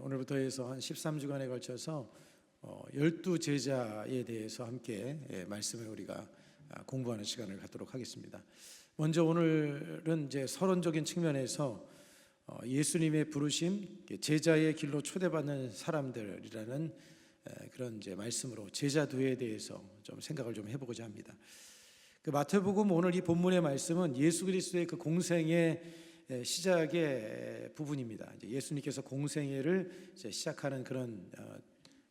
오늘부터 해서 한 13주간에 걸쳐서 12제자에 대해서 함께 말씀을 우리가 공부하는 시간을 갖도록 하겠습니다. 먼저 오늘은 이제 서론적인 측면에서 예수님의 부르심, 제자의 길로 초대받는 사람들이라는 그런 이제 말씀으로 제자도에 대해서 좀 생각을 좀 해보고자 합니다. 그 마태복음 오늘 이 본문의 말씀은 예수 그리스도의 그 공생의 시작의 부분입니다. 이제 예수님께서 공생애를 이제 시작하는 그런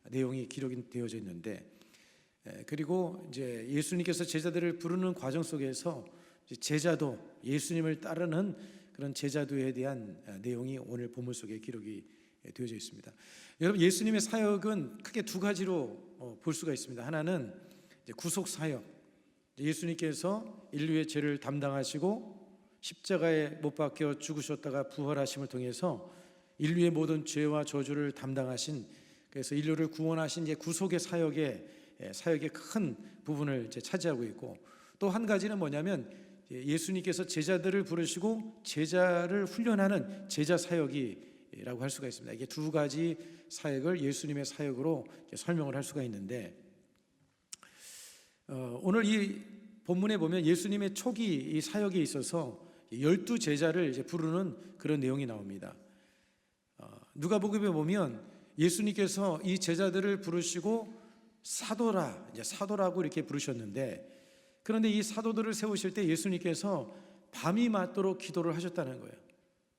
내용이 기록이 되어져 있는데, 그리고 이제 예수님께서 제자들을 부르는 과정 속에서 제자도, 예수님을 따르는 그런 제자도에 대한 내용이 오늘 본문 속에 기록이 되어져 있습니다. 여러분, 예수님의 사역은 크게 두 가지로 볼 수가 있습니다. 하나는 이제 구속 사역, 예수님께서 인류의 죄를 담당하시고 십자가에 못 박혀 죽으셨다가 부활하심을 통해서 인류의 모든 죄와 저주를 담당하신, 그래서 인류를 구원하신 이제 구속의 사역의 큰 부분을 이제 차지하고 있고, 또 한 가지는 뭐냐면 예수님께서 제자들을 부르시고 제자를 훈련하는 제자 사역이라고 할 수가 있습니다. 이게 두 가지 사역을 예수님의 사역으로 설명을 할 수가 있는데, 오늘 이 본문에 보면 예수님의 초기 이 사역에 있어서 12제자를 이제 부르는 그런 내용이 나옵니다. 누가복음에 보면 예수님께서 이 제자들을 부르시고 사도라고 이렇게 부르셨는데, 그런데 이 사도들을 세우실 때 예수님께서 밤이 맞도록 기도를 하셨다는 거예요.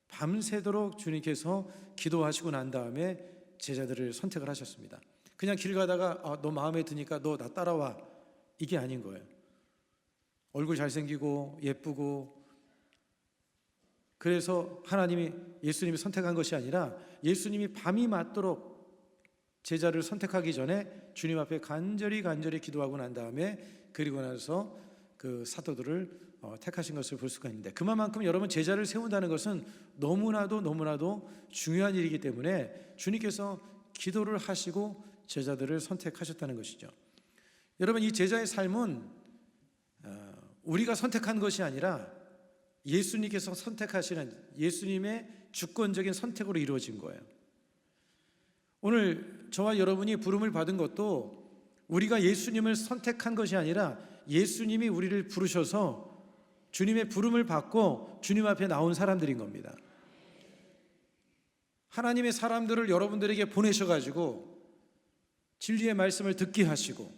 밤새도록 주님께서 기도하시고 난 다음에 제자들을 선택을 하셨습니다. 그냥 길 가다가 너 마음에 드니까 너 나 따라와, 이게 아닌 거예요. 얼굴 잘생기고 예쁘고 그래서 예수님이 선택한 것이 아니라 예수님이 밤이 맞도록 제자를 선택하기 전에 주님 앞에 간절히 기도하고 난 다음에, 그리고 나서 그 사도들을 택하신 것을 볼 수가 있는데, 그만큼 여러분, 제자를 세운다는 것은 너무나도 중요한 일이기 때문에 주님께서 기도를 하시고 제자들을 선택하셨다는 것이죠. 여러분, 이 제자의 삶은 우리가 선택한 것이 아니라 예수님께서 선택하시는 예수님의 주권적인 선택으로 이루어진 거예요. 오늘 저와 여러분이 부름을 받은 것도 우리가 예수님을 선택한 것이 아니라 예수님이 우리를 부르셔서 주님의 부름을 받고 주님 앞에 나온 사람들인 겁니다. 하나님의 사람들을 여러분들에게 보내셔가지고 진리의 말씀을 듣게 하시고,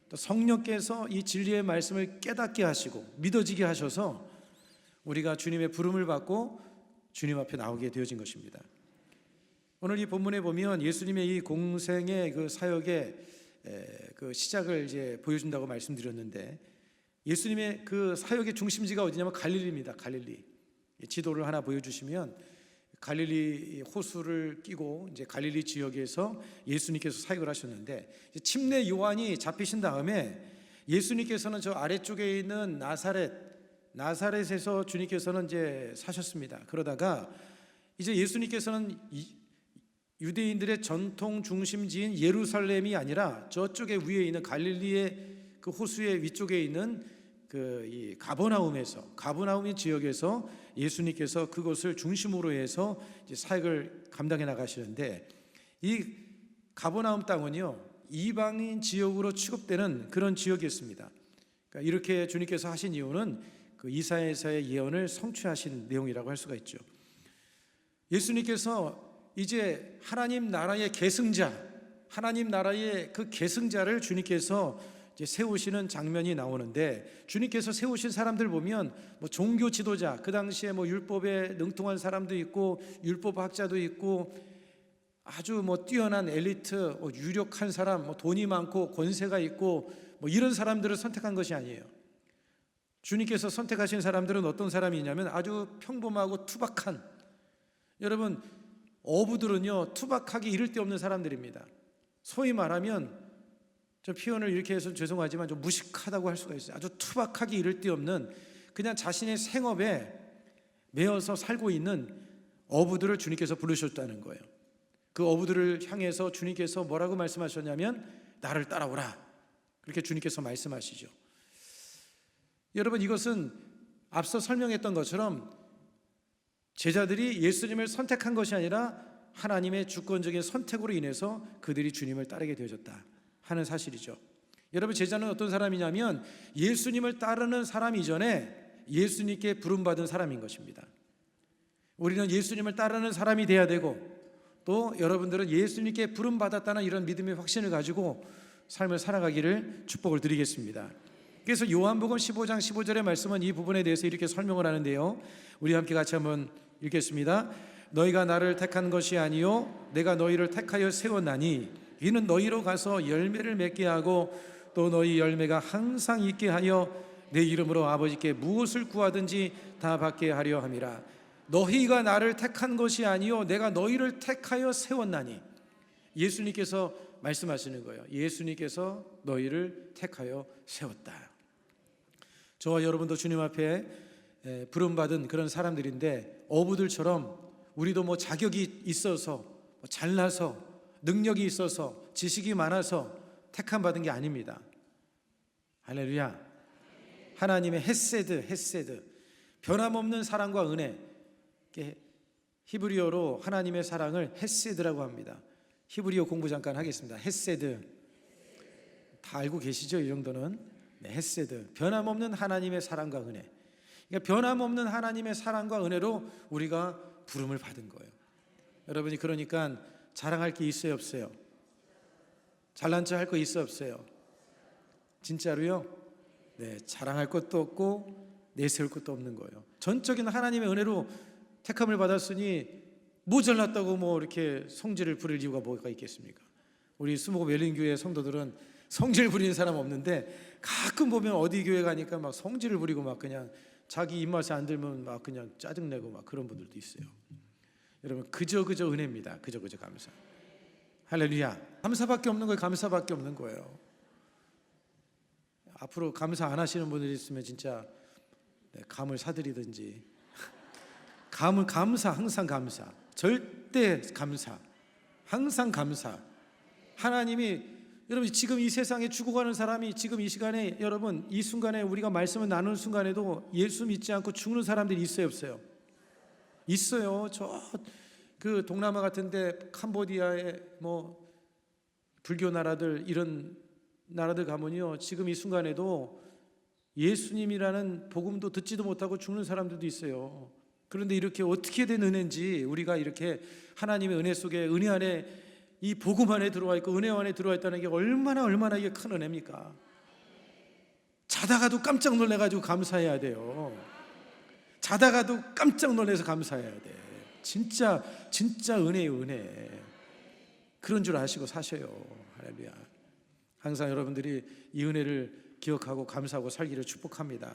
또 성령께서 이 진리의 말씀을 깨닫게 하시고 믿어지게 하셔서 우리가 주님의 부름을 받고 주님 앞에 나오게 되어진 것입니다. 오늘 이 본문에 보면 예수님의 이 공생의 그 사역의 그 시작을 이제 보여준다고 말씀드렸는데, 예수님의 그 사역의 중심지가 어디냐면 갈릴리입니다. 갈릴리. 지도를 하나 보여주시면 갈릴리 호수를 끼고 이제 갈릴리 지역에서 예수님께서 사역을 하셨는데, 침례 요한이 잡히신 다음에 예수님께서는 저 아래쪽에 있는 나사렛에서 주님께서는 이제 사셨습니다. 그러다가 이제 예수님께서는 유대인들의 전통 중심지인 예루살렘이 아니라 저쪽에 위에 있는 갈릴리의 그 호수의 위쪽에 있는 이 가버나움 지역에서 예수님께서 그것을 중심으로 해서 이제 사역을 감당해 나가시는데, 이 가버나움 땅은요 이방인 지역으로 취급되는 그런 지역이었습니다. 그러니까 이렇게 주님께서 하신 이유는 그 이사야서의 예언을 성취하신 내용이라고 할 수가 있죠. 예수님께서 이제 하나님 나라의 계승자, 하나님 나라의 그 계승자를 주님께서 이제 세우시는 장면이 나오는데, 주님께서 세우신 사람들 보면 종교 지도자, 그 당시에 율법에 능통한 사람도 있고 율법학자도 있고 아주 뛰어난 엘리트, 유력한 사람, 돈이 많고 권세가 있고 이런 사람들을 선택한 것이 아니에요. 주님께서 선택하신 사람들은 어떤 사람이냐면 아주 평범하고 투박한, 여러분 어부들은요 투박하기 이를 데 없는 사람들입니다. 소위 말하면, 저 표현을 이렇게 해서 죄송하지만 좀 무식하다고 할 수가 있어요. 아주 투박하기 이를 데 없는, 그냥 자신의 생업에 매여서 살고 있는 어부들을 주님께서 부르셨다는 거예요. 그 어부들을 향해서 주님께서 뭐라고 말씀하셨냐면 나를 따라오라, 그렇게 주님께서 말씀하시죠. 여러분, 이것은 앞서 설명했던 것처럼 제자들이 예수님을 선택한 것이 아니라 하나님의 주권적인 선택으로 인해서 그들이 주님을 따르게 되어졌다 하는 사실이죠. 여러분, 제자는 어떤 사람이냐면 예수님을 따르는 사람 이전에 예수님께 부름받은 사람인 것입니다. 우리는 예수님을 따르는 사람이 돼야 되고, 또 여러분들은 예수님께 부름받았다는 이런 믿음의 확신을 가지고 삶을 살아가기를 축복을 드리겠습니다. 그래서 요한복음 15장 15절의 말씀은 이 부분에 대해서 이렇게 설명을 하는데요, 우리 함께 같이 한번 읽겠습니다. 너희가 나를 택한 것이 아니요 내가 너희를 택하여 세웠나니 이는 너희로 가서 열매를 맺게 하고 또 너희 열매가 항상 있게 하여 내 이름으로 아버지께 무엇을 구하든지 다 받게 하려 함이라. 너희가 나를 택한 것이 아니요 내가 너희를 택하여 세웠나니. 예수님께서 말씀하시는 거예요. 예수님께서 너희를 택하여 세웠다. 저와 여러분도 주님 앞에 부름받은 그런 사람들인데, 어부들처럼 우리도 뭐 자격이 있어서, 잘나서, 능력이 있어서, 지식이 많아서 택함 받은 게 아닙니다. 할렐루야. 하나님의 헤세드, 변함없는 사랑과 은혜. 히브리어로 하나님의 사랑을 헤세드라고 합니다. 히브리어 공부 잠깐 하겠습니다. 헤세드, 다 알고 계시죠? 이 정도는. 네, 헤세드, 변함없는 하나님의 사랑과 은혜. 그러니까 변함없는 하나님의 사랑과 은혜로 우리가 부름을 받은 거예요. 여러분이 그러니까 자랑할 게 있어요, 없어요? 잘난 척 할 거 있어요, 없어요? 진짜로요? 네, 자랑할 것도 없고 내세울 것도 없는 거예요. 전적인 하나님의 은혜로 택함을 받았으니 뭐 잘났다고 뭐 이렇게 성질을 부릴 이유가 뭐가 있겠습니까? 우리 수목읍 열린교회 성도들은 성질 부리는 사람 없는데, 가끔 보면 어디 교회 가니까 막 성질을 부리고 막 그냥 자기 입맛에 안 들면 막 그냥 짜증내고 막 그런 분들도 있어요. 여러분, 그저 은혜입니다. 그저 감사. 할렐루야. 감사밖에 없는 거예요. 감사밖에 없는 거예요. 앞으로 감사 안 하시는 분들이 있으면 진짜 감을 사드리든지. 감은 감사, 항상 감사, 절대 감사, 항상 감사. 하나님이, 여러분 지금 이 세상에 죽어가는 사람이 지금 이 시간에, 여러분 이 순간에 우리가 말씀을 나누는 순간에도 예수 믿지 않고 죽는 사람들이 있어요, 없어요? 있어요. 저 그 동남아 같은데 캄보디아의 뭐 불교 나라들, 이런 나라들 가면요, 지금 이 순간에도 예수님이라는 복음도 듣지도 못하고 죽는 사람들도 있어요. 그런데 이렇게 어떻게 된 은혜인지, 우리가 이렇게 하나님의 은혜 속에, 은혜 안에, 이 복음 안에 들어와 있고 은혜 안에 들어와 있다는 게 얼마나 이게 큰 은혜입니까? 자다가도 깜짝 놀래가지고 감사해야 돼요. 자다가도 깜짝 놀래서 감사해야 돼. 진짜 은혜예요, 은혜. 그런 줄 아시고 사셔요. 할렐루야. 항상 여러분들이 이 은혜를 기억하고 감사하고 살기를 축복합니다.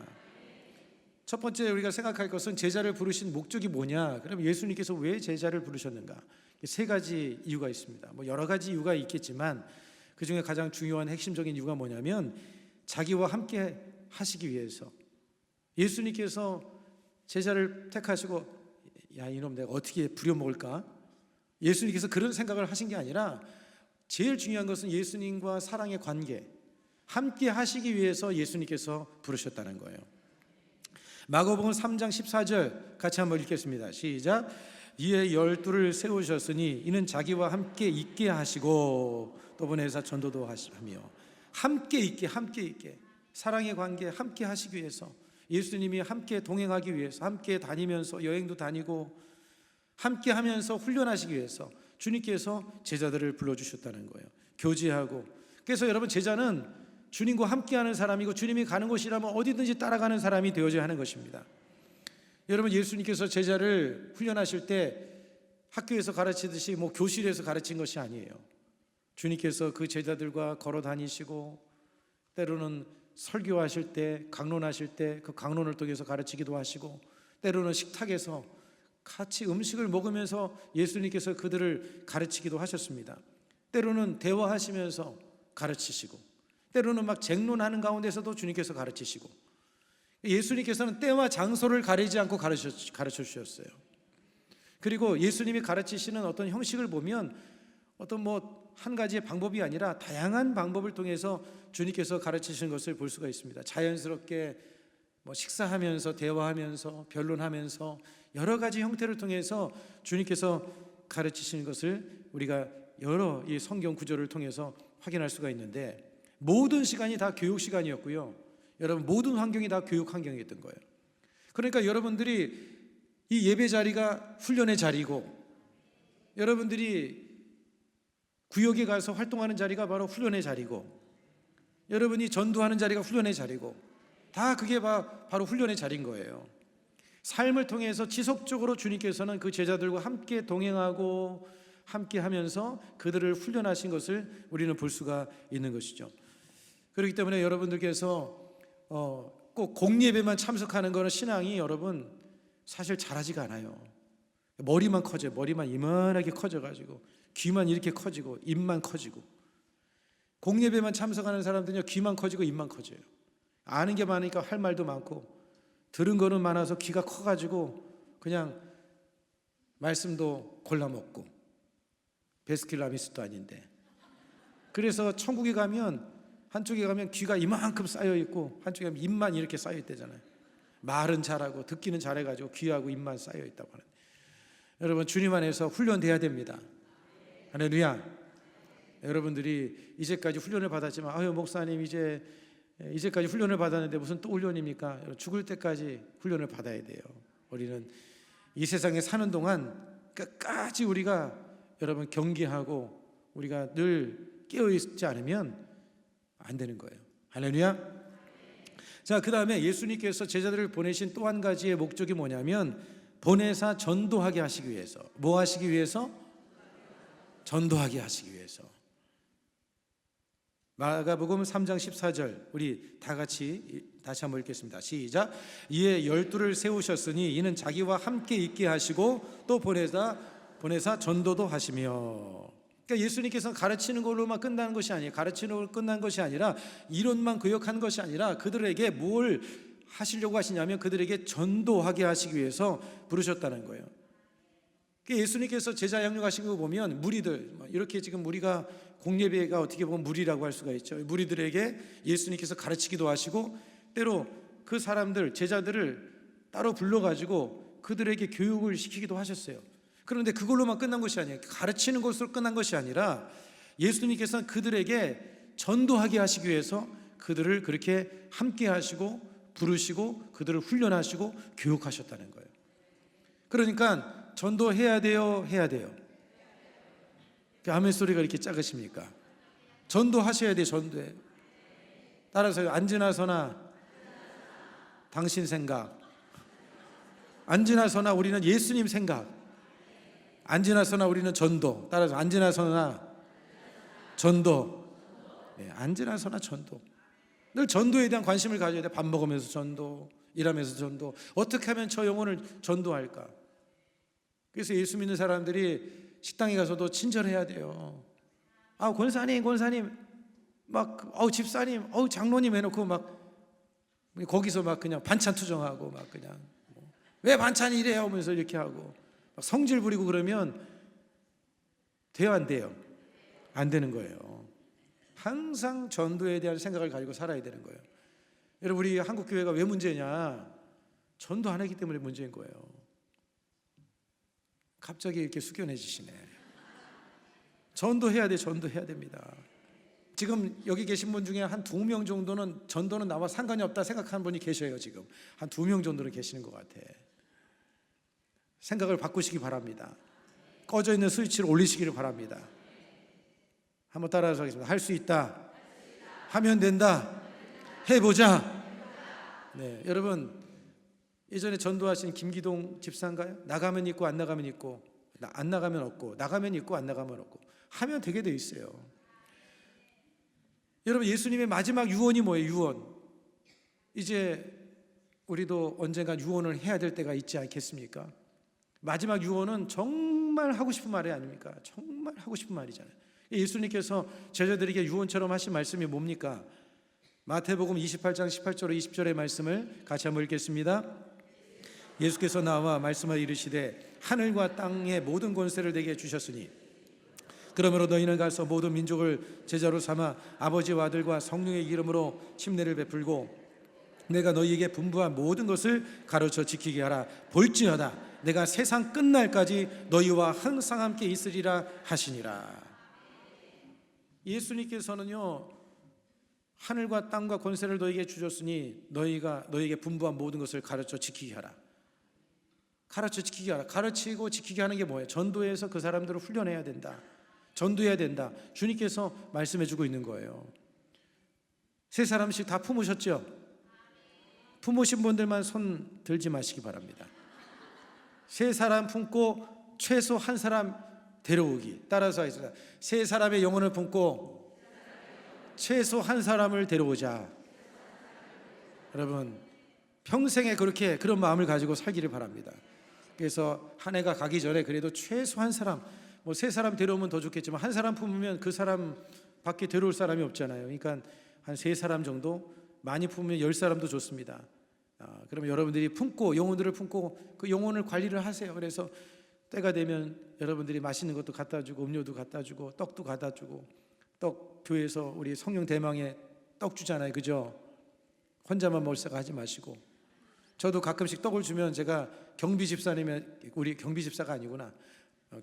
첫 번째 우리가 생각할 것은 제자를 부르신 목적이 뭐냐? 그럼 예수님께서 왜 제자를 부르셨는가? 세 가지 이유가 있습니다. 뭐 여러 가지 이유가 있겠지만 그 중에 가장 중요한 핵심적인 이유가 뭐냐면, 자기와 함께 하시기 위해서. 예수님께서 제자를 택하시고, 야 이놈 내가 어떻게 부려먹을까? 예수님께서 그런 생각을 하신 게 아니라, 제일 중요한 것은 예수님과 사랑의 관계, 함께 하시기 위해서 예수님께서 부르셨다는 거예요. 마가복음 3장 14절 같이 한번 읽겠습니다. 시작. 이에 12를 세우셨으니 이는 자기와 함께 있게 하시고 또 보내사 전도도 하시며. 함께 있게, 사랑의 관계 함께 하시기 위해서, 예수님이 함께 동행하기 위해서, 함께 다니면서 여행도 다니고 함께 하면서 훈련하시기 위해서 주님께서 제자들을 불러주셨다는 거예요. 교제하고. 그래서 여러분, 제자는 주님과 함께하는 사람이고, 주님이 가는 곳이라면 어디든지 따라가는 사람이 되어져야 하는 것입니다. 여러분, 예수님께서 제자를 훈련하실 때 학교에서 가르치듯이 뭐 교실에서 가르친 것이 아니에요. 주님께서 그 제자들과 걸어 다니시고, 때로는 설교하실 때, 강론하실 때 그 강론을 통해서 가르치기도 하시고, 때로는 식탁에서 같이 음식을 먹으면서 예수님께서 그들을 가르치기도 하셨습니다. 때로는 대화하시면서 가르치시고, 때로는 막 쟁론하는 가운데서도 주님께서 가르치시고, 예수님께서는 때와 장소를 가리지 않고 가르쳐 주셨어요. 그리고 예수님이 가르치시는 어떤 형식을 보면 어떤 뭐 한 가지의 방법이 아니라 다양한 방법을 통해서 주님께서 가르치시는 것을 볼 수가 있습니다. 자연스럽게 뭐 식사하면서, 대화하면서, 변론하면서 여러 가지 형태를 통해서 주님께서 가르치시는 것을 우리가 여러 이 성경 구절을 통해서 확인할 수가 있는데, 모든 시간이 다 교육 시간이었고요. 여러분, 모든 환경이 다 교육 환경이었던 거예요. 그러니까 여러분들이 이 예배 자리가 훈련의 자리고, 여러분들이 구역에 가서 활동하는 자리가 바로 훈련의 자리고, 여러분이 전도하는 자리가 훈련의 자리고, 다 그게 바로 훈련의 자리인 거예요. 삶을 통해서 지속적으로 주님께서는 그 제자들과 함께 동행하고 함께 하면서 그들을 훈련하신 것을 우리는 볼 수가 있는 것이죠. 그렇기 때문에 여러분들께서 꼭 공예배만 참석하는 것은 신앙이 여러분 사실 잘하지가 않아요. 머리만 커져요. 머리만 이만하게 커져가지고 귀만 이렇게 커지고 입만 커지고. 공예배만 참석하는 사람들은요, 귀만 커지고 입만 커져요. 아는 게 많으니까 할 말도 많고, 들은 거는 많아서 귀가 커가지고 그냥 말씀도 골라먹고, 베스킨라빈스도 아닌데. 그래서 천국에 가면, 한쪽에 가면 귀가 이만큼 쌓여있고 한쪽에 가면 입만 이렇게 쌓여있대잖아요. 말은 잘하고 듣기는 잘해가지고 귀하고 입만 쌓여있다고 하는데, 여러분 주님 안에서 훈련돼야 됩니다. 할렐루야. 여러분들이 이제까지 훈련을 받았지만, 아유 목사님 이제까지 훈련을 받았는데 무슨 또 훈련입니까? 죽을 때까지 훈련을 받아야 돼요. 우리는 이 세상에 사는 동안 끝까지 우리가 여러분 경계하고 우리가 늘 깨어있지 않으면 안 되는 거예요. 할렐루야. 자, 그 다음에 예수님께서 제자들을 보내신 또 한 가지의 목적이 뭐냐면, 보내사 전도하게 하시기 위해서. 뭐 하시기 위해서? 전도하게 하시기 위해서. 마가복음 3장 14절 우리 다 같이 다시 한번 읽겠습니다. 시작. 이에 12를 세우셨으니 이는 자기와 함께 있게 하시고 또 보내사 전도도 하시며. 그러니까 예수님께서는 가르치는 걸로만 끝나는 것이 아니에요. 가르치는 걸로 끝난 것이 아니라, 이론만 교육하는 것이 아니라 그들에게 뭘 하시려고 하시냐면 그들에게 전도하게 하시기 위해서 부르셨다는 거예요. 예수님께서 제자 양육하신 거 보면 무리들, 이렇게 지금 우리가 공예배가 어떻게 보면 무리라고 할 수가 있죠. 무리들에게 예수님께서 가르치기도 하시고, 때로 그 사람들, 제자들을 따로 불러가지고 그들에게 교육을 시키기도 하셨어요. 그런데 그걸로만 끝난 것이 아니에요. 가르치는 것으로 끝난 것이 아니라 예수님께서는 그들에게 전도하게 하시기 위해서 그들을 그렇게 함께 하시고 부르시고 그들을 훈련하시고 교육하셨다는 거예요. 그러니까 전도해야 돼요, 해야 돼요? 아멘 소리가 이렇게 작으십니까? 전도하셔야 돼요, 전도해. 따라서 앉으나 서나 당신 생각, 앉으나 서나 우리는 예수님 생각, 앉으나 서나 우리는 전도. 따라서 앉으나 서나 전도. 네, 앉으나 서나 전도. 늘 전도에 대한 관심을 가져야 돼. 밥 먹으면서 전도, 일하면서 전도. 어떻게 하면 저 영혼을 전도할까? 그래서 예수 믿는 사람들이 식당에 가서도 친절해야 돼요. 아, 권사님 막 집사님, 장로님 해놓고 막 거기서 막 그냥 반찬 투정하고 막 그냥 왜 반찬이 이래요 하면서 이렇게 하고 막 성질 부리고 그러면 돼요, 안 돼요? 안 되는 거예요. 항상 전도에 대한 생각을 가지고 살아야 되는 거예요. 여러분, 우리 한국교회가 왜 문제냐? 전도 안 하기 때문에 문제인 거예요. 갑자기 이렇게 숙연해지시네. 전도해야 돼, 전도해야 됩니다. 지금 여기 계신 분 중에 한 2명 정도는 전도는 나와 상관이 없다 생각하는 분이 계셔요. 지금 한 2명 정도는 계시는 것 같아. 생각을 바꾸시기 바랍니다. 꺼져 있는 스위치를 올리시기를 바랍니다. 한번 따라서 하겠습니다. 할 수 있다. 하면 된다. 해보자. 네, 여러분 예전에 전도하신 김기동 집사인가요? 나가면 있고 안 나가면 있고, 안 나가면 없고, 나가면 있고 안 나가면 없고, 하면 되게 돼 있어요. 여러분, 예수님의 마지막 유언이 뭐예요? 유언. 이제 우리도 언젠가 유언을 해야 될 때가 있지 않겠습니까? 마지막 유언은 정말 하고 싶은 말이 아닙니까? 정말 하고 싶은 말이잖아요. 예수님께서 제자들에게 유언처럼 하신 말씀이 뭡니까? 마태복음 28장 18절로 20절의 말씀을 같이 한번 읽겠습니다. 예수께서 나와 말씀하여 이르시되 하늘과 땅의 모든 권세를 내게 주셨으니 그러므로 너희는 가서 모든 민족을 제자로 삼아 아버지와 아들과 성령의 이름으로 침례를 베풀고 내가 너희에게 분부한 모든 것을 가르쳐 지키게 하라. 볼지어다 내가 세상 끝날까지 너희와 항상 함께 있으리라 하시니라. 예수님께서는요, 하늘과 땅과 권세를 너희에게 주셨으니 너희에게 분부한 모든 것을 가르쳐 지키게 하라. 가르쳐 지키게 하라. 가르치고 지키게 하는 게 뭐예요? 전도해서 그 사람들을 훈련해야 된다. 전도해야 된다. 주님께서 말씀해 주고 있는 거예요. 세 사람씩 다 품으셨죠? 품으신 분들만 손 들지 마시기 바랍니다. 세 사람 품고 최소 한 사람 데려오기. 따라서 하겠습니다. 세 사람의 영혼을 품고 최소 한 사람을 데려오자. 여러분, 평생에 그런 마음을 가지고 살기를 바랍니다. 그래서 한 해가 가기 전에 그래도 최소 한 사람, 뭐 세 사람 데려오면 더 좋겠지만 한 사람 품으면 그 사람 밖에 데려올 사람이 없잖아요. 그러니까 한 세 사람 정도, 많이 품으면 10사람도 좋습니다. 그러면 여러분들이 품고, 영혼들을 품고 그 영혼을 관리를 하세요. 그래서 때가 되면 여러분들이 맛있는 것도 갖다 주고, 음료도 갖다 주고, 떡도 갖다 주고, 떡 교회에서 우리 성령 대망에 떡 주잖아요. 그죠? 혼자만 먹을 생각 하지 마시고. 저도 가끔씩 떡을 주면 제가 경비 집사님의, 우리 경비 집사가 아니구나,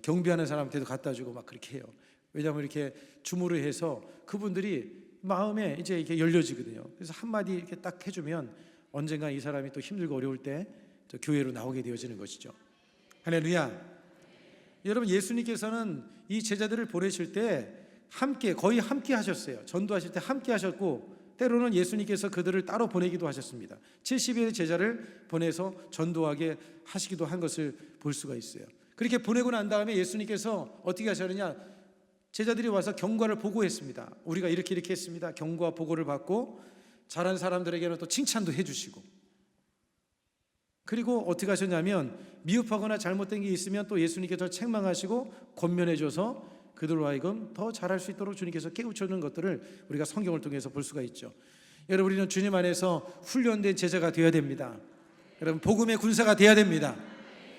경비하는 사람한테도 갖다 주고 막 그렇게 해요. 왜냐하면 이렇게 주무를 해서 그분들이 마음에 이제 이렇게 열려지거든요. 그래서 한마디 이렇게 딱 해주면 언젠가 이 사람이 또 힘들고 어려울 때 저 교회로 나오게 되어지는 것이죠. 할렐루야. 여러분, 예수님께서는 이 제자들을 보내실 때 거의 함께 하셨어요. 전도하실 때 함께 하셨고, 때로는 예수님께서 그들을 따로 보내기도 하셨습니다. 70의 제자를 보내서 전도하게 하시기도 한 것을 볼 수가 있어요. 그렇게 보내고 난 다음에 예수님께서 어떻게 하셨느냐, 제자들이 와서 경과를 보고했습니다. 우리가 이렇게 했습니다. 경과 보고를 받고 잘한 사람들에게는 또 칭찬도 해주시고, 그리고 어떻게 하셨냐면 미흡하거나 잘못된 게 있으면 또 예수님께서 책망하시고 권면해줘서 그들로 하여금 더 잘할 수 있도록 주님께서 깨우쳐주는 것들을 우리가 성경을 통해서 볼 수가 있죠. 여러분, 우리는 주님 안에서 훈련된 제자가 되어야 됩니다. 여러분, 복음의 군사가 되어야 됩니다.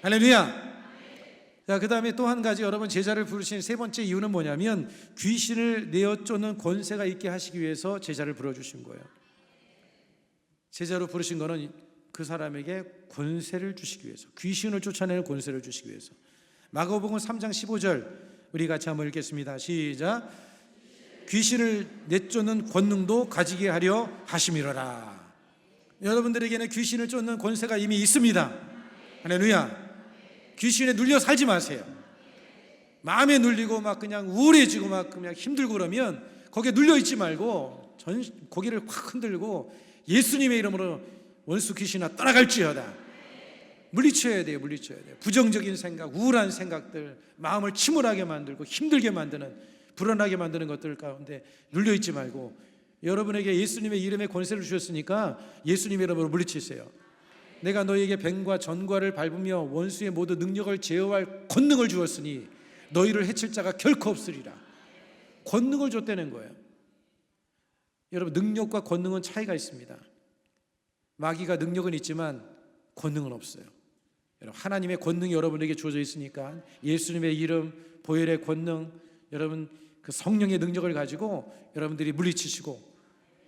할렐루야. 자, 그 다음에 또 한 가지, 여러분, 제자를 부르신 세 번째 이유는 뭐냐면 귀신을 내어 쫓는 권세가 있게 하시기 위해서 제자를 불러주신 거예요. 제자로 부르신 거는 그 사람에게 권세를 주시기 위해서, 귀신을 쫓아내는 권세를 주시기 위해서. 마가복음 3장 15절 우리 같이 한번 읽겠습니다. 시작. 귀신을 내쫓는 권능도 가지게 하려 하심이로라. 여러분들에게는 귀신을 쫓는 권세가 이미 있습니다. 할렐루야. 귀신에 눌려 살지 마세요. 마음에 눌리고 막 그냥 우울해지고 막 그냥 힘들고 그러면 거기에 눌려 있지 말고 고개를 확 흔들고 예수님의 이름으로 원수 귀신아 떠나갈지어다. 물리쳐야 돼요. 물리쳐야 돼요. 부정적인 생각, 우울한 생각들, 마음을 침울하게 만들고 힘들게 만드는, 불안하게 만드는 것들 가운데 눌려 있지 말고 여러분에게 예수님의 이름의 권세를 주셨으니까 예수님의 이름으로 물리치세요. 내가 너희에게 뱀과 전과를 밟으며 원수의 모든 능력을 제어할 권능을 주었으니 너희를 해칠 자가 결코 없으리라. 권능을 줬다는 거예요. 여러분, 능력과 권능은 차이가 있습니다. 마귀가 능력은 있지만 권능은 없어요. 여러분, 하나님의 권능이 여러분에게 주어져 있으니까 예수님의 이름, 보혈의 권능, 여러분 그 성령의 능력을 가지고 여러분들이 물리치시고,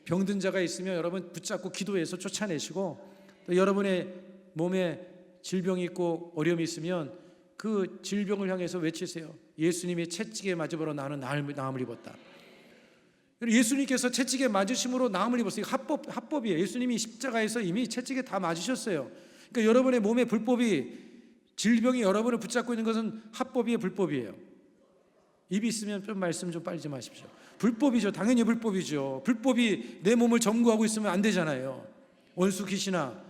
병든 자가 있으면 여러분 붙잡고 기도해서 쫓아내시고, 또 여러분의 몸에 질병이 있고 어려움이 있으면 그 질병을 향해서 외치세요. 예수님이 채찍에 맞음으로 나는 나음을 입었다. 예수님께서 채찍에 맞으심으로 나음을 입었어요. 합법이에요. 예수님이 십자가에서 이미 채찍에 다 맞으셨어요. 그러니까 여러분의 몸의 불법이, 질병이 여러분을 붙잡고 있는 것은 합법이에요, 불법이에요? 입이 있으면 좀 말씀 좀 빨리 좀 하십시오. 불법이죠. 당연히 불법이죠. 불법이 내 몸을 점거하고 있으면 안 되잖아요. 원수 귀신아,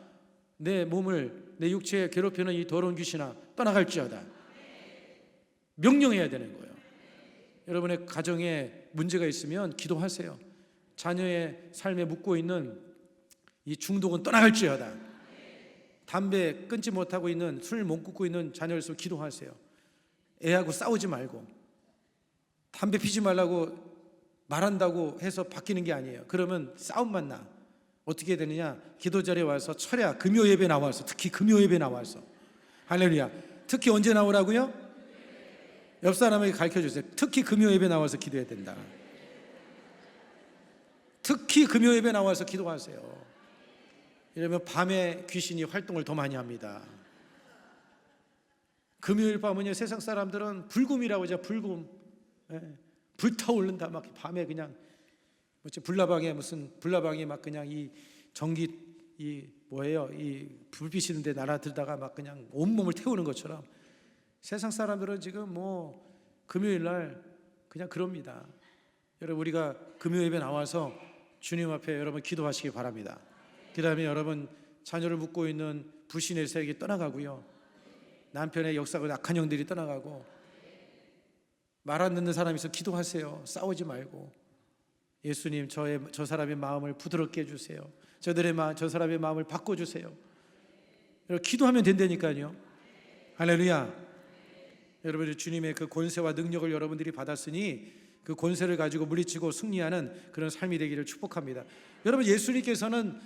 내 몸을, 내 육체에 괴롭히는 이 더러운 귀신아 떠나갈지어다. 명령해야 되는 거예요. 여러분의 가정에 문제가 있으면 기도하세요. 자녀의 삶에 묻고 있는 이 중독은 떠나갈지어다. 담배 끊지 못하고 있는, 술 못 끊고 있는 자녀를 위해서 기도하세요. 애하고 싸우지 말고, 담배 피지 말라고 말한다고 해서 바뀌는 게 아니에요. 그러면 싸움만 나. 어떻게 되느냐, 기도 자리에 와서 철야 금요 예배 나와서, 특히 금요 예배 나와서, 할렐루야. 특히 언제 나오라고요? 옆 사람에게 가르쳐주세요. 특히 금요 예배 나와서 기도해야 된다. 특히 금요 예배 나와서 기도하세요. 이러면 밤에 귀신이 활동을 더 많이 합니다. 금요일 밤은요, 세상 사람들은 불금이라고 하죠. 불금. 불타오른다. 막 밤에 그냥 불나방에 무슨 불나방이 막 그냥 이 전기 이 불빛이는데 날아들다가 막 그냥 온몸을 태우는 것처럼 세상 사람들은 지금 금요일 날 그냥 그럽니다. 여러분, 우리가 금요 예배 나와서 주님 앞에 여러분 기도하시기 바랍니다. 그 다음에 여러분 자녀를 묻고 있는 불신의 세력이 떠나가고요, 남편의 역사가 악한 영들이 떠나가고, 말 안 듣는 사람이 있어 기도하세요. 싸우지 말고, 예수님 저 사람의 마음을 부드럽게 해주세요. 저 사람의 마음을 바꿔주세요. 여러분 기도하면 된다니까요. 할렐루야. 여러분, 주님의 그 권세와 능력을 여러분들이 받았으니 그 권세를 가지고 물리치고 승리하는 그런 삶이 되기를 축복합니다. 여러분, 예수님께서는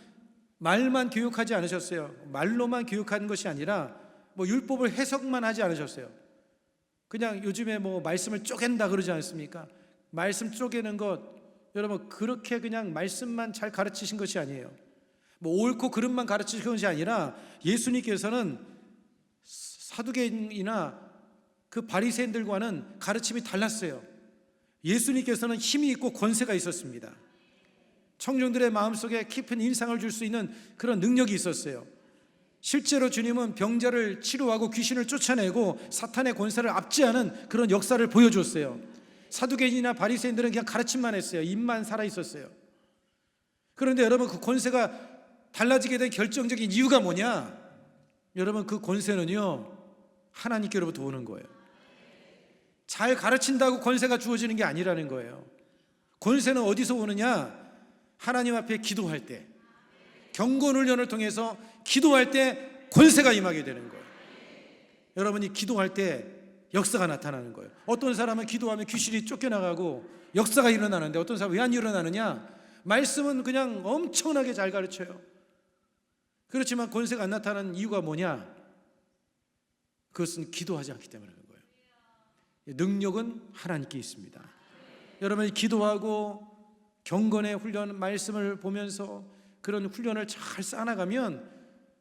말만 교육하지 않으셨어요. 말로만 교육한 것이 아니라 율법을 해석만 하지 않으셨어요. 그냥 요즘에 말씀을 쪼갠다 그러지 않습니까? 말씀 쪼개는 것, 여러분 그렇게 그냥 말씀만 잘 가르치신 것이 아니에요. 옳고 그름만 가르치신 것이 아니라 예수님께서는 사두개인이나 그 바리새인들과는 가르침이 달랐어요. 예수님께서는 힘이 있고 권세가 있었습니다. 청중들의 마음속에 깊은 인상을 줄 수 있는 그런 능력이 있었어요. 실제로 주님은 병자를 치료하고 귀신을 쫓아내고 사탄의 권세를 압제하는 그런 역사를 보여줬어요. 사두개인이나 바리새인들은 그냥 가르침만 했어요. 입만 살아 있었어요. 그런데 여러분, 그 권세가 달라지게 된 결정적인 이유가 뭐냐? 여러분, 그 권세는요, 하나님께로부터 오는 거예요. 잘 가르친다고 권세가 주어지는 게 아니라는 거예요. 권세는 어디서 오느냐? 하나님 앞에 기도할 때, 경건 훈련을 통해서 기도할 때 권세가 임하게 되는 거예요. 여러분이 기도할 때 역사가 나타나는 거예요. 어떤 사람은 기도하면 귀신이 쫓겨나가고 역사가 일어나는데, 어떤 사람은 왜 안 일어나느냐? 말씀은 그냥 엄청나게 잘 가르쳐요. 그렇지만 권세가 안 나타나는 이유가 뭐냐? 그것은 기도하지 않기 때문에 그런 거예요. 능력은 하나님께 있습니다. 여러분이 기도하고 경건의 훈련, 말씀을 보면서 그런 훈련을 잘 쌓아나가면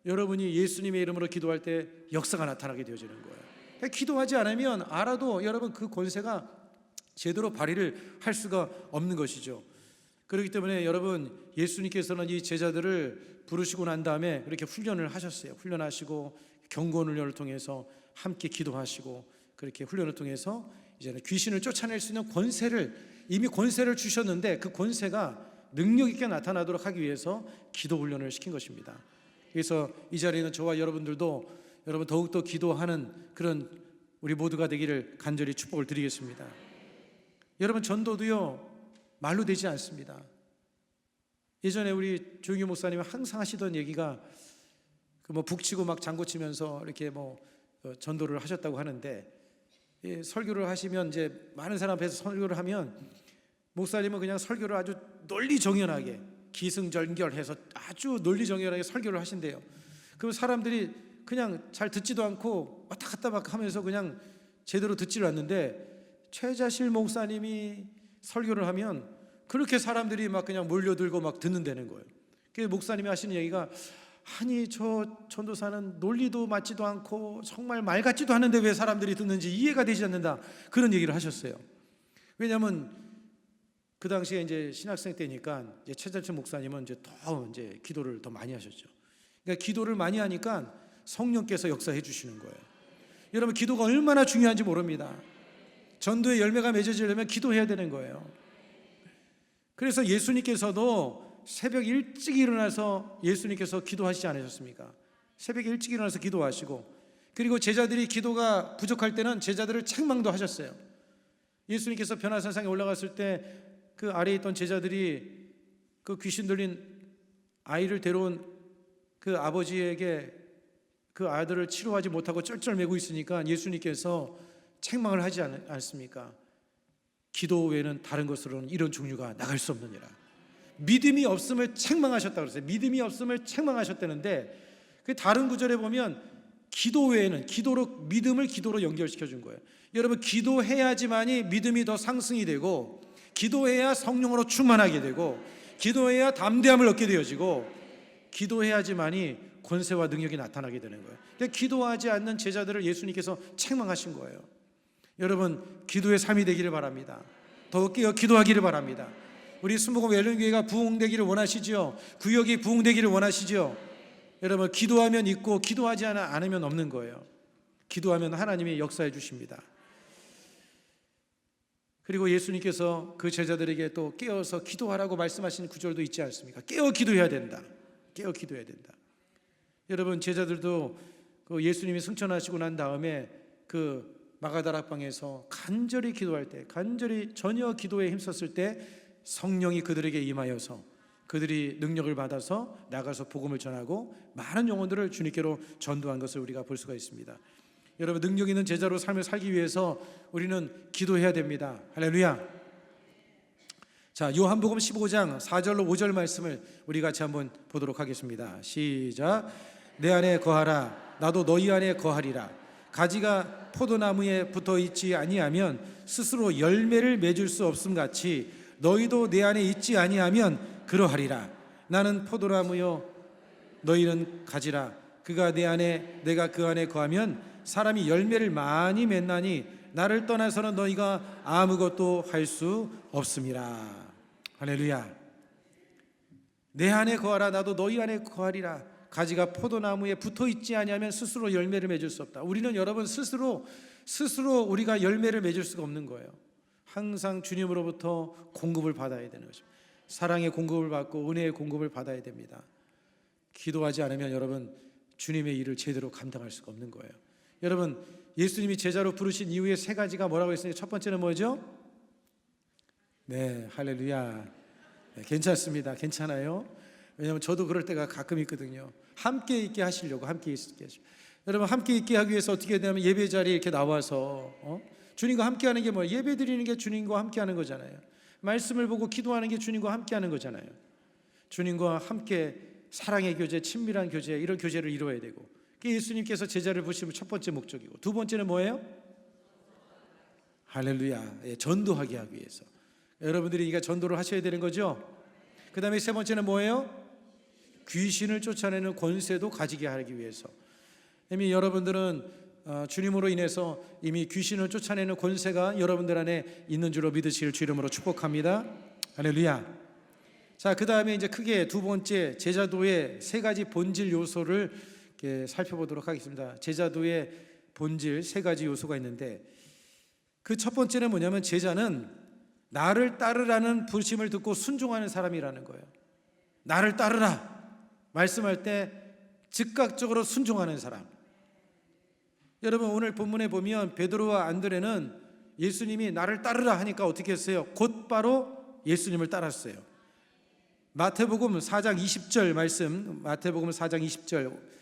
여러분이 예수님의 이름으로 기도할 때 역사가 나타나게 되어지는 거예요. 기도하지 않으면 알아도 여러분 그 권세가 제대로 발휘를 할 수가 없는 것이죠. 그렇기 때문에 여러분, 예수님께서는 이 제자들을 부르시고 난 다음에 그렇게 훈련을 하셨어요. 훈련하시고 경건 훈련을 통해서 함께 기도하시고, 그렇게 훈련을 통해서 이제는 귀신을 쫓아낼 수 있는 이미 권세를 주셨는데, 그 권세가 능력 있게 나타나도록 하기 위해서 기도 훈련을 시킨 것입니다. 그래서 이 자리에는 저와 여러분들도 여러분 더욱더 기도하는 그런 우리 모두가 되기를 간절히 축복을 드리겠습니다. 여러분, 전도도요 말로 되지 않습니다. 예전에 우리 조용규 목사님이 항상 하시던 얘기가 북치고 막 장구 치면서 이렇게 전도를 하셨다고 하는데, 설교를 하시면 이제 많은 사람 앞에서 설교를 하면 목사님은 그냥 설교를 아주 논리정연하게 기승전결해서 아주 논리정연하게 설교를 하신대요. 그럼 사람들이 그냥 잘 듣지도 않고 왔다 갔다 막 하면서 그냥 제대로 듣지를 않는데, 최자실 목사님이 설교를 하면 그렇게 사람들이 막 그냥 몰려들고 막 듣는다는 거예요. 그래서 목사님이 하시는 얘기가, 아니 저 전도사는 논리도 맞지도 않고 정말 말 같지도 않은데 왜 사람들이 듣는지 이해가 되지 않는다, 그런 얘기를 하셨어요. 왜냐하면 그 당시에 이제 신학생 때니까 이제 최자철 목사님은 더 기도를 더 많이 하셨죠. 그러니까 기도를 많이 하니까 성령께서 역사해 주시는 거예요. 여러분, 기도가 얼마나 중요한지 모릅니다. 전도의 열매가 맺어지려면 기도해야 되는 거예요. 그래서 예수님께서도 새벽 일찍 일어나서 예수님께서 기도하시지 않으셨습니까? 새벽에 일찍 일어나서 기도하시고, 그리고 제자들이 기도가 부족할 때는 제자들을 책망도 하셨어요. 예수님께서 변화산상에 올라갔을 때 그 아래에 있던 제자들이 그 귀신 들린 아이를 데려온 그 아버지에게 그 아들을 치료하지 못하고 쩔쩔매고 있으니까 예수님께서 책망을 하지 않습니까? 기도 외에는 다른 것으로는 이런 종류가 나갈 수 없느니라. 믿음이 없음을 책망하셨다고 그랬어요. 믿음이 없음을 책망하셨다는데, 그 다른 구절에 보면 기도 외에는, 믿음을 기도로 연결시켜 준 거예요. 여러분, 기도해야지만이 믿음이 더 상승이 되고, 기도해야 성령으로 충만하게 되고, 기도해야 담대함을 얻게 되어지고, 기도해야지만이 권세와 능력이 나타나게 되는 거예요. 근데 기도하지 않는 제자들을 예수님께서 책망하신 거예요. 여러분, 기도의 삶이 되기를 바랍니다. 더 깨어 기도하기를 바랍니다. 우리 순복음 열린교회가 부흥되기를 원하시죠? 구역이 부흥되기를 원하시죠? 여러분, 기도하면 있고 기도하지 않으면 없는 거예요. 기도하면 하나님이 역사해 주십니다. 그리고 예수님께서 그 제자들에게 또 깨어서 기도하라고 말씀하신 구절도 있지 않습니까? 깨어 기도해야 된다. 깨어 기도해야 된다. 여러분, 제자들도 그 예수님이 승천하시고 난 다음에 그 마가다락방에서 간절히 기도할 때, 간절히 전혀 기도에 힘썼을 때 성령이 그들에게 임하여서 그들이 능력을 받아서 나가서 복음을 전하고 많은 영혼들을 주님께로 전도한 것을 우리가 볼 수가 있습니다. 여러분, 능력 있는 제자로 삶을 살기 위해서 우리는 기도해야 됩니다. 할렐루야. 자, 요한복음 15장 4절로 5절 말씀을 우리 같이 한번 보도록 하겠습니다. 시작. 내 안에 거하라. 나도 너희 안에 거하리라. 가지가 포도나무에 붙어 있지 아니하면 스스로 열매를 맺을 수 없음 같이 너희도 내 안에 있지 아니하면 그러하리라. 나는 포도나무요 너희는 가지라. 그가 내 안에 내가 그 안에 거하면 사람이 열매를 많이 맺나니 나를 떠나서는 너희가 아무것도 할 수 없음이라. 할렐루야. 내 안에 거하라. 나도 너희 안에 거하리라. 가지가 포도나무에 붙어 있지 아니하면 스스로 열매를 맺을 수 없다. 우리는 여러분 스스로 우리가 열매를 맺을 수가 없는 거예요. 항상 주님으로부터 공급을 받아야 되는 것입니다. 사랑의 공급을 받고 은혜의 공급을 받아야 됩니다. 기도하지 않으면 여러분 주님의 일을 제대로 감당할 수가 없는 거예요. 여러분, 예수님이 제자로 부르신 이후에 세 가지가 뭐라고 했어요? 첫 번째는 뭐죠? 네, 할렐루야. 네, 괜찮습니다. 괜찮아요. 왜냐하면 저도 그럴 때가 가끔 있거든요. 함께 있게 하시려고, 함께 있게 하시고. 여러분, 함께 있게 하기 위해서 어떻게 해야 되냐면 예배 자리에 이렇게 나와서 주님과 함께 하는 게 뭐예요? 예배 드리는 게 주님과 함께 하는 거잖아요. 말씀을 보고 기도하는 게 주님과 함께 하는 거잖아요. 주님과 함께 사랑의 교제, 친밀한 교제, 이런 교제를 이루어야 되고, 그게 예수님께서 제자를 부르시면 첫 번째 목적이고, 두 번째는 뭐예요? 할렐루야. 예, 전도하게 하기 위해서. 여러분들이 이게 전도를 하셔야 되는 거죠. 그 다음에 세 번째는 뭐예요? 귀신을 쫓아내는 권세도 가지게 하기 위해서. 이미 여러분들은 주님으로 인해서 이미 귀신을 쫓아내는 권세가 여러분들 안에 있는 줄로 믿으실 주 이름으로 축복합니다. 할렐루야. 자, 그 다음에 이제 크게 두 번째 제자도의 세 가지 본질 요소를 살펴보도록 하겠습니다. 제자도의 본질 세 가지 요소가 있는데, 그 첫 번째는 뭐냐면 제자는 나를 따르라는 부르심을 듣고 순종하는 사람이라는 거예요. 나를 따르라 말씀할 때 즉각적으로 순종하는 사람. 여러분, 오늘 본문에 보면 베드로와 안드레는 예수님이 나를 따르라 하니까 어떻게 했어요? 곧바로 예수님을 따랐어요. 마태복음 4장 20절 말씀, 마태복음 4장 20절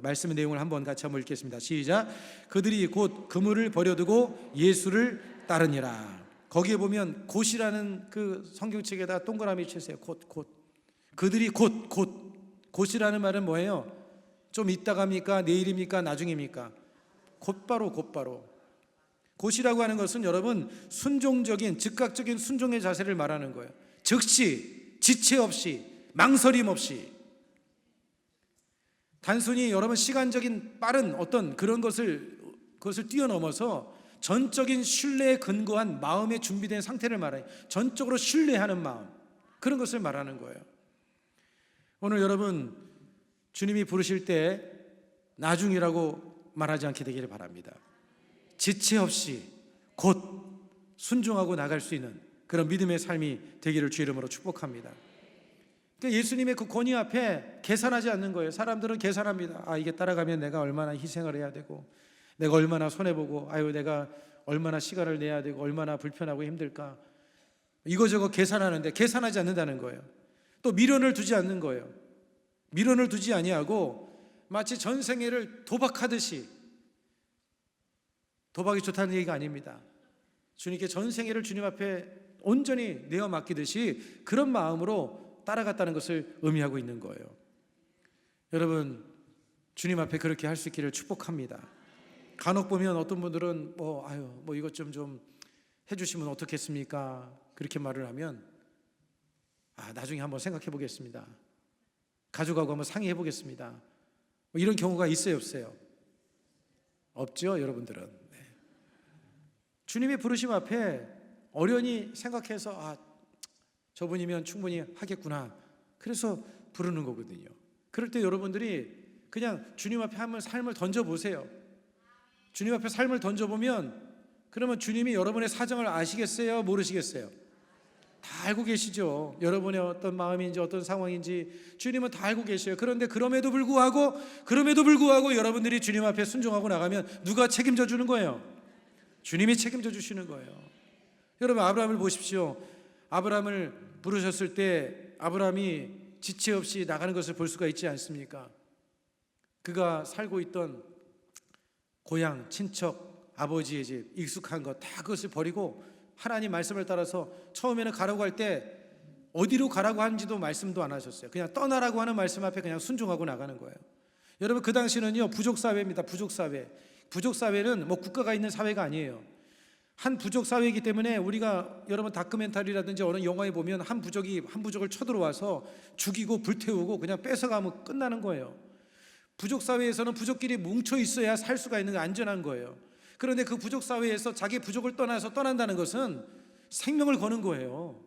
말씀의 내용을 한번 같이 한번 읽겠습니다. 시작. 그들이 곧 그물을 버려두고 예수를 따르니라. 거기에 보면 곧이라는 그 성경책에다 동그라미 치세요. 곧. 그들이 곧이라는 말은 뭐예요? 좀 이따가입니까? 내일입니까? 나중입니까? 곧바로. 곧이라고 하는 것은 여러분 순종적인 즉각적인 순종의 자세를 말하는 거예요. 즉시, 지체 없이, 망설임 없이. 단순히 여러분 시간적인 빠른 어떤 그런 그것을 뛰어넘어서 전적인 신뢰에 근거한 마음의 준비된 상태를 말해요. 전적으로 신뢰하는 마음, 그런 것을 말하는 거예요. 오늘 여러분 주님이 부르실 때 나중이라고 말하지 않게 되기를 바랍니다. 지체 없이 곧 순종하고 나갈 수 있는 그런 믿음의 삶이 되기를 주 이름으로 축복합니다. 그러니까 예수님의 그 권위 앞에 계산하지 않는 거예요. 사람들은 계산합니다. 이게 따라가면 내가 얼마나 희생을 해야 되고, 내가 얼마나 손해보고, 내가 얼마나 시간을 내야 되고, 얼마나 불편하고 힘들까, 이거저거 계산하는데 계산하지 않는다는 거예요. 또 미련을 두지 않는 거예요. 미련을 두지 아니하고 마치 전생애를 도박하듯이, 도박이 좋다는 얘기가 아닙니다. 주님께 전생애를 주님 앞에 온전히 내어 맡기듯이 그런 마음으로 따라갔다는 것을 의미하고 있는 거예요. 여러분, 주님 앞에 그렇게 할 수 있기를 축복합니다. 간혹 보면 어떤 분들은 이것 좀 해주시면 어떻겠습니까? 그렇게 말을 하면 나중에 한번 생각해 보겠습니다. 가족하고 한번 상의해 보겠습니다. 뭐 이런 경우가 있어요, 없어요? 없죠, 여러분들은. 네. 주님의 부르심 앞에 어련히 생각해서 저분이면 충분히 하겠구나, 그래서 부르는 거거든요. 그럴 때 여러분들이 그냥 주님 앞에 한번 삶을 던져보세요. 주님 앞에 삶을 던져보면 그러면 주님이 여러분의 사정을 아시겠어요? 모르시겠어요? 다 알고 계시죠. 여러분의 어떤 마음인지 어떤 상황인지 주님은 다 알고 계셔요. 그런데 그럼에도 불구하고 여러분들이 주님 앞에 순종하고 나가면 누가 책임져 주는 거예요? 주님이 책임져 주시는 거예요. 여러분, 아브라함을 보십시오. 아브라함을 부르셨을 때 아브라함이 지체 없이 나가는 것을 볼 수가 있지 않습니까? 그가 살고 있던 고향, 친척, 아버지의 집, 익숙한 것 다 그것을 버리고 하나님 말씀을 따라서 처음에는 가라고 할 때 어디로 가라고 하는지도 말씀도 안 하셨어요. 그냥 떠나라고 하는 말씀 앞에 그냥 순종하고 나가는 거예요. 여러분, 그 당시는요, 부족사회입니다. 부족사회. 부족사회는 뭐 국가가 있는 사회가 아니에요. 한 부족사회이기 때문에 우리가 여러분 다큐멘터리라든지 어느 영화에 보면 한 부족이 한 부족을 쳐들어와서 죽이고 불태우고 그냥 뺏어가면 끝나는 거예요. 부족사회에서는 부족끼리 뭉쳐 있어야 살 수가 있는 게 안전한 거예요. 그런데 그 부족사회에서 자기 부족을 떠난다는 것은 생명을 거는 거예요.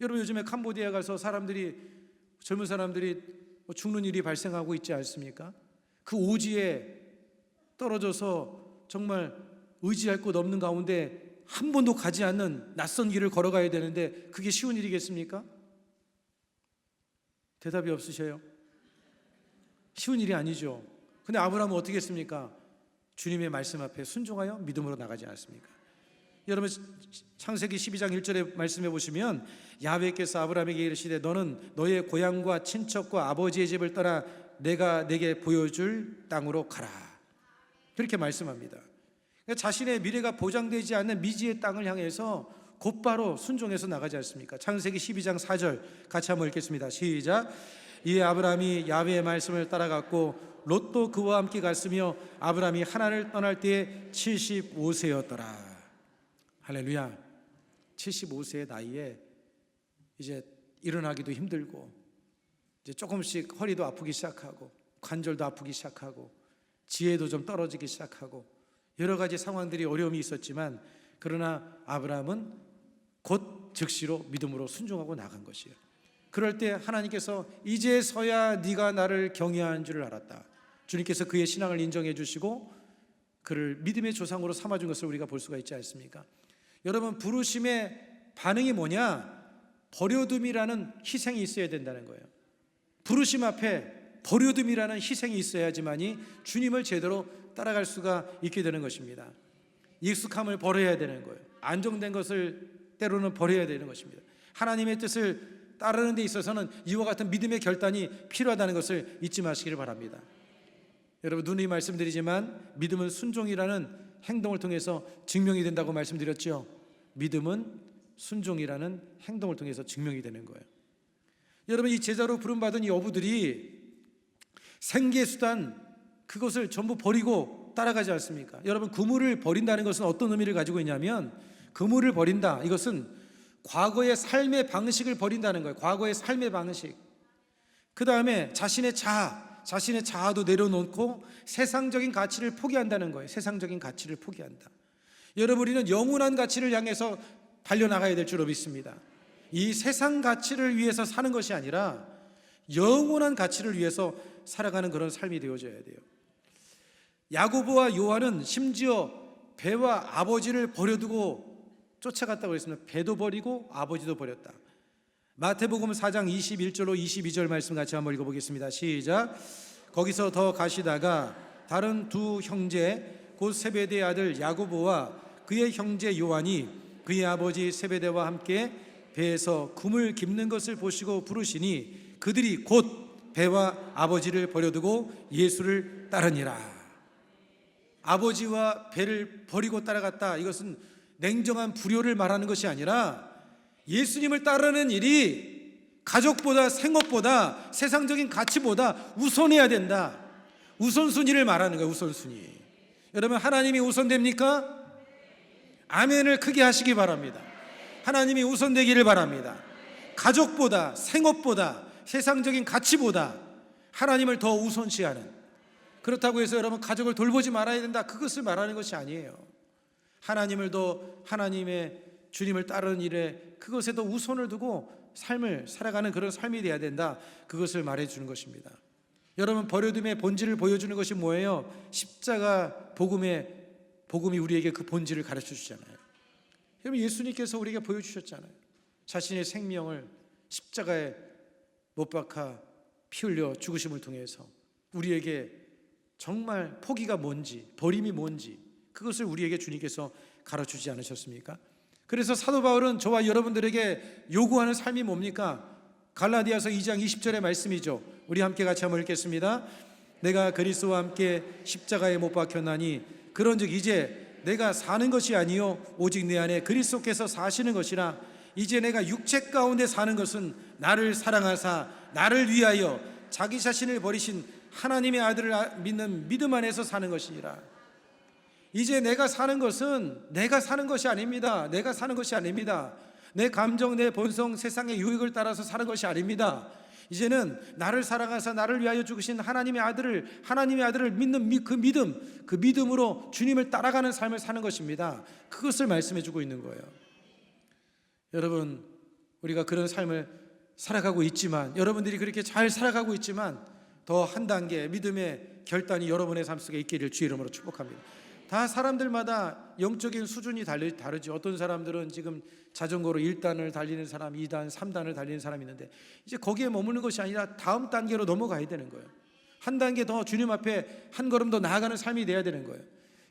여러분, 요즘에 캄보디아 가서 젊은 사람들이 죽는 일이 발생하고 있지 않습니까? 그 오지에 떨어져서 정말 의지할 곳 없는 가운데 한 번도 가지 않는 낯선 길을 걸어가야 되는데 그게 쉬운 일이겠습니까? 대답이 없으셔요? 쉬운 일이 아니죠. 근데 아브라함은 어떻게 했습니까? 주님의 말씀 앞에 순종하여 믿음으로 나가지 않았습니까? 여러분, 창세기 12장 1절에 말씀해 보시면 야훼께서 아브라함에게 이르시되 너는 너의 고향과 친척과 아버지의 집을 떠나 내가 내게 보여줄 땅으로 가라, 그렇게 말씀합니다. 그러니까 자신의 미래가 보장되지 않는 미지의 땅을 향해서 곧바로 순종해서 나가지 않습니까? 창세기 12장 4절 같이 한번 읽겠습니다. 시작. 이에 아브라함이 야훼의 말씀을 따라갔고 롯도 그와 함께 갔으며 아브라함이 하란을 떠날 때에 75세였더라. 할렐루야. 75세의 나이에 이제 일어나기도 힘들고 이제 조금씩 허리도 아프기 시작하고 관절도 아프기 시작하고 지혜도 좀 떨어지기 시작하고 여러 가지 상황들이 어려움이 있었지만 그러나 아브라함은 곧 즉시로 믿음으로 순종하고 나간 것이에요. 그럴 때 하나님께서 이제서야 네가 나를 경외하는 줄을 알았다. 주님께서 그의 신앙을 인정해 주시고 그를 믿음의 조상으로 삼아준 것을 우리가 볼 수가 있지 않습니까? 여러분, 부르심의 반응이 뭐냐? 버려둠이라는 희생이 있어야 된다는 거예요. 부르심 앞에 버려둠이라는 희생이 있어야지만이 주님을 제대로 따라갈 수가 있게 되는 것입니다. 익숙함을 버려야 되는 거예요. 안정된 것을 때로는 버려야 되는 것입니다. 하나님의 뜻을 따르는 데 있어서는 이와 같은 믿음의 결단이 필요하다는 것을 잊지 마시기를 바랍니다. 여러분, 누누이 말씀드리지만 믿음은 순종이라는 행동을 통해서 증명이 된다고 말씀드렸죠. 믿음은 순종이라는 행동을 통해서 증명이 되는 거예요. 여러분, 이 제자로 부름받은 이 어부들이 생계수단 그것을 전부 버리고 따라가지 않습니까? 여러분, 그물을 버린다는 것은 어떤 의미를 가지고 있냐면 그물을 버린다, 이것은 과거의 삶의 방식을 버린다는 거예요. 과거의 삶의 방식. 그 다음에 자신의 자아도 내려놓고 세상적인 가치를 포기한다는 거예요. 세상적인 가치를 포기한다. 여러분, 우리는 영원한 가치를 향해서 달려나가야 될 줄로 믿습니다. 이 세상 가치를 위해서 사는 것이 아니라 영원한 가치를 위해서 살아가는 그런 삶이 되어져야 돼요. 야고보와 요한은 심지어 배와 아버지를 버려두고 쫓아갔다고 했습니다. 배도 버리고 아버지도 버렸다. 마태복음 4장 21절로 22절 말씀 같이 한번 읽어보겠습니다. 시작. 거기서 더 가시다가 다른 두 형제 곧 세베대의 아들 야고보와 그의 형제 요한이 그의 아버지 세베대와 함께 배에서 금을 깁는 것을 보시고 부르시니 그들이 곧 배와 아버지를 버려두고 예수를 따르니라. 아버지와 배를 버리고 따라갔다. 이것은 냉정한 불효를 말하는 것이 아니라 예수님을 따르는 일이 가족보다 생업보다 세상적인 가치보다 우선해야 된다. 우선순위를 말하는 거예요. 우선순위. 여러분, 하나님이 우선됩니까? 아멘을 크게 하시기 바랍니다. 하나님이 우선되기를 바랍니다. 가족보다 생업보다 세상적인 가치보다 하나님을 더 우선시하는, 그렇다고 해서 여러분 가족을 돌보지 말아야 된다, 그것을 말하는 것이 아니에요. 하나님을 더, 하나님의 주님을 따르는 일에 그것에 더 우선을 두고 삶을 살아가는 그런 삶이 돼야 된다, 그것을 말해주는 것입니다. 여러분, 버려둠의 본질을 보여주는 것이 뭐예요? 십자가 복음이 우리에게 그 본질을 가르쳐 주잖아요. 여러분, 예수님께서 우리에게 보여주셨잖아요. 자신의 생명을 십자가에 못 박아 피 흘려 죽으심을 통해서 우리에게 정말 포기가 뭔지, 버림이 뭔지, 그것을 우리에게 주님께서 가르쳐주지 않으셨습니까? 그래서 사도 바울은 저와 여러분들에게 요구하는 삶이 뭡니까? 갈라디아서 2장 20절의 말씀이죠. 우리 함께 같이 한번 읽겠습니다. 내가 그리스도와 함께 십자가에 못 박혔나니 그런즉 이제 내가 사는 것이 아니요 오직 내 안에 그리스도께서 사시는 것이라. 이제 내가 육체 가운데 사는 것은 나를 사랑하사 나를 위하여 자기 자신을 버리신 하나님의 아들을 믿는 믿음 안에서 사는 것이니라. 이제 내가 사는 것은 내가 사는 것이 아닙니다. 내가 사는 것이 아닙니다. 내 감정, 내 본성, 세상의 유익을 따라서 사는 것이 아닙니다. 이제는 나를 사랑하사 나를 위하여 죽으신 하나님의 아들을 믿는 그 믿음으로 주님을 따라가는 삶을 사는 것입니다. 그것을 말씀해 주고 있는 거예요. 여러분, 우리가 그런 삶을 살아가고 있지만, 여러분들이 그렇게 잘 살아가고 있지만 더 한 단계 믿음의 결단이 여러분의 삶 속에 있기를 주의 이름으로 축복합니다. 다 사람들마다 영적인 수준이 다르죠. 어떤 사람들은 지금 자전거로 1단을 달리는 사람, 2단, 3단을 달리는 사람이 있는데 이제 거기에 머무는 것이 아니라 다음 단계로 넘어가야 되는 거예요. 한 단계 더 주님 앞에 한 걸음 더 나아가는 삶이 돼야 되는 거예요.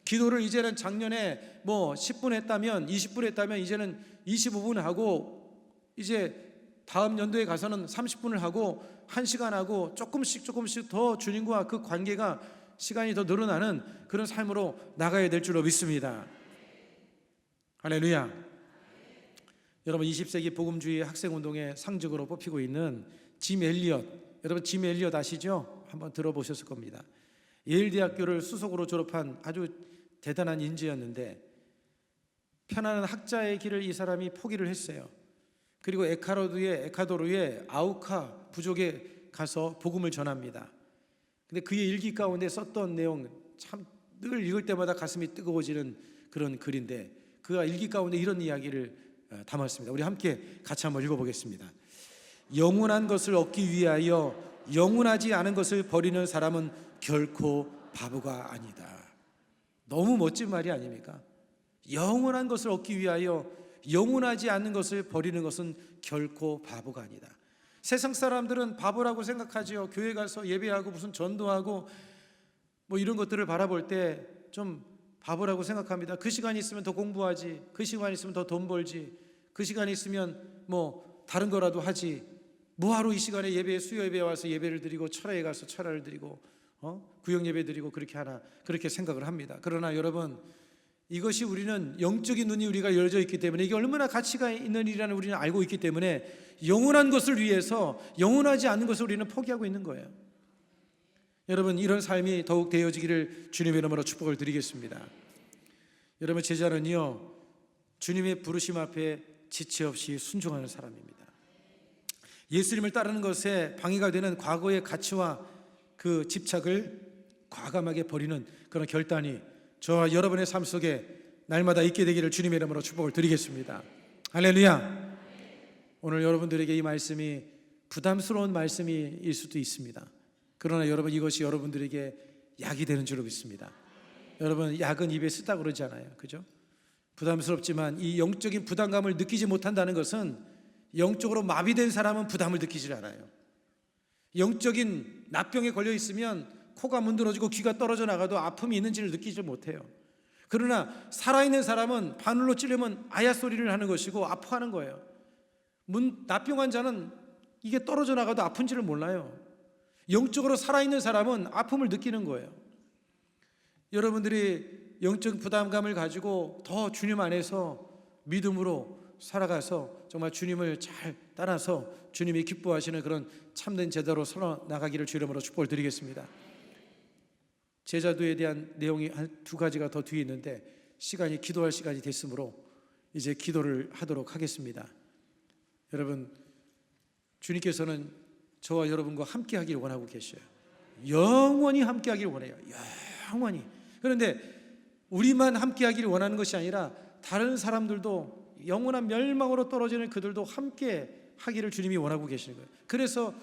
기도를 이제는 작년에 10분 했다면 20분 했다면 이제는 25분 하고, 이제 다음 연도에 가서는 30분을 하고 1시간 하고 조금씩 더 주님과 그 관계가 시간이 더 늘어나는 그런 삶으로 나가야 될 줄로 믿습니다. 할렐루야. 여러분, 20세기 복음주의 학생운동의 상징으로 뽑히고 있는 짐 엘리엇, 여러분 짐 엘리엇 아시죠? 한번 들어보셨을 겁니다. 예일대학교를 수석으로 졸업한 아주 대단한 인재였는데 편안한 학자의 길을 이 사람이 포기를 했어요. 그리고 에콰도르의 아우카 부족에 가서 복음을 전합니다. 근데 그의 일기 가운데 썼던 내용, 참 늘 읽을 때마다 가슴이 뜨거워지는 그런 글인데 그가 일기 가운데 이런 이야기를 담았습니다. 우리 함께 같이 한번 읽어보겠습니다. 영원한 것을 얻기 위하여 영원하지 않은 것을 버리는 사람은 결코 바보가 아니다. 너무 멋진 말이 아닙니까? 영원한 것을 얻기 위하여 영원하지 않는 것을 버리는 것은 결코 바보가 아니다. 세상 사람들은 바보라고 생각하지요. 교회 가서 예배하고 무슨 전도하고 이런 것들을 바라볼 때 좀 바보라고 생각합니다. 그 시간이 있으면 더 공부하지, 그 시간이 있으면 더 돈 벌지, 그 시간이 있으면 다른 거라도 하지, 뭐하러 이 시간에 수요 예배에 와서 예배를 드리고 철야에 가서 철야를 드리고 구역 예배 드리고 그렇게 하나, 그렇게 생각을 합니다. 그러나 여러분, 이것이 우리는 영적인 눈이 우리가 열려져 있기 때문에 이게 얼마나 가치가 있는 일이라는 우리는 알고 있기 때문에 영원한 것을 위해서 영원하지 않는 것을 우리는 포기하고 있는 거예요. 여러분, 이런 삶이 더욱 되어지기를 주님의 이름으로 축복을 드리겠습니다. 여러분, 제자는요 주님의 부르심 앞에 지체 없이 순종하는 사람입니다. 예수님을 따르는 것에 방해가 되는 과거의 가치와 그 집착을 과감하게 버리는 그런 결단이 저와 여러분의 삶 속에 날마다 있게 되기를 주님의 이름으로 축복을 드리겠습니다. 할렐루야. 오늘 여러분들에게 이 말씀이 부담스러운 말씀일 수도 있습니다. 그러나 여러분, 이것이 여러분들에게 약이 되는 줄로 믿습니다. 여러분, 약은 입에 쓰다 그러잖아요, 그죠? 부담스럽지만 이 영적인 부담감을 느끼지 못한다는 것은 영적으로 마비된 사람은 부담을 느끼질 않아요. 영적인 납병에 걸려 있으면 코가 문드러지고 귀가 떨어져 나가도 아픔이 있는지를 느끼지 못해요. 그러나 살아있는 사람은 바늘로 찌르면 아야 소리를 하는 것이고 아파하는 거예요. 납병한 자는 이게 떨어져 나가도 아픈지를 몰라요. 영적으로 살아있는 사람은 아픔을 느끼는 거예요. 여러분들이 영적 부담감을 가지고 더 주님 안에서 믿음으로 살아가서 정말 주님을 잘 따라서 주님이 기뻐하시는 그런 참된 제자로 살아 나가기를 주 이름으로 축복을 드리겠습니다. 제자도에 대한 내용이 한 2가지가 더 뒤에 있는데 시간이 기도할 시간이 됐으므로 이제 기도를 하도록 하겠습니다. 여러분, 주님께서는 저와 여러분과 함께 하기를 원하고 계셔요. 영원히 함께 하기를 원해요. 영원히. 그런데 우리만 함께 하기를 원하는 것이 아니라 다른 사람들도, 영원한 멸망으로 떨어지는 그들도 함께 하기를 주님이 원하고 계시는 거예요. 그래서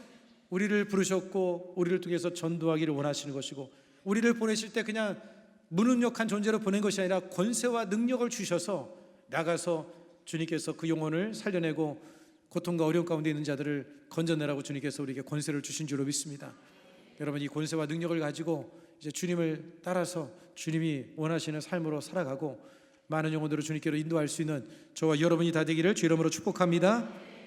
우리를 부르셨고 우리를 통해서 전도하기를 원하시는 것이고, 우리를 보내실 때 그냥 무능력한 존재로 보낸 것이 아니라 권세와 능력을 주셔서 나가서 주님께서 그 영혼을 살려내고 고통과 어려움 가운데 있는 자들을 건져내라고 주님께서 우리에게 권세를 주신 줄로 믿습니다. 여러분, 이 권세와 능력을 가지고 이제 주님을 따라서 주님이 원하시는 삶으로 살아가고 많은 영혼들을 주님께로 인도할 수 있는 저와 여러분이 다 되기를 주 이름으로 축복합니다.